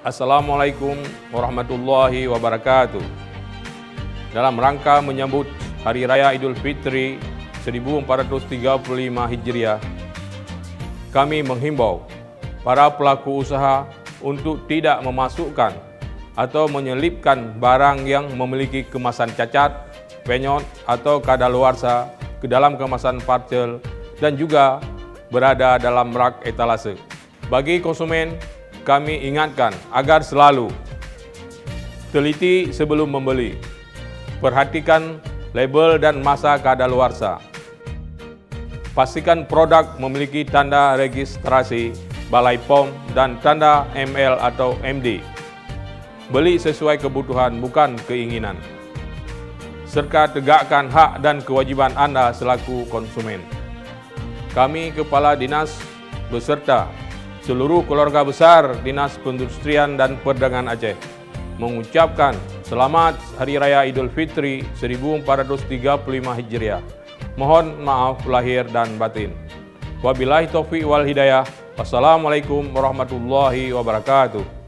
Assalamualaikum warahmatullahi wabarakatuh. Dalam rangka menyambut Hari Raya Idul Fitri 1435 Hijriah, kami menghimbau para pelaku usaha untuk tidak memasukkan atau menyelipkan barang yang memiliki kemasan cacat, penyot, atau kadaluarsa ke dalam kemasan parcel dan juga berada dalam rak etalase. Bagi konsumen, kami ingatkan agar selalu teliti sebelum membeli, perhatikan label dan masa kadaluarsa, pastikan produk memiliki tanda registrasi Balai POM dan tanda ML atau MD. Beli sesuai kebutuhan, bukan keinginan, serta tegakkan hak dan kewajiban Anda selaku konsumen. Kami Kepala Dinas beserta seluruh keluarga besar Dinas Perindustrian dan Perdagangan Aceh mengucapkan selamat Hari Raya Idul Fitri 1435 Hijriah. Mohon maaf lahir dan batin. Wabillahi taufiq wal hidayah. Wassalamualaikum warahmatullahi wabarakatuh.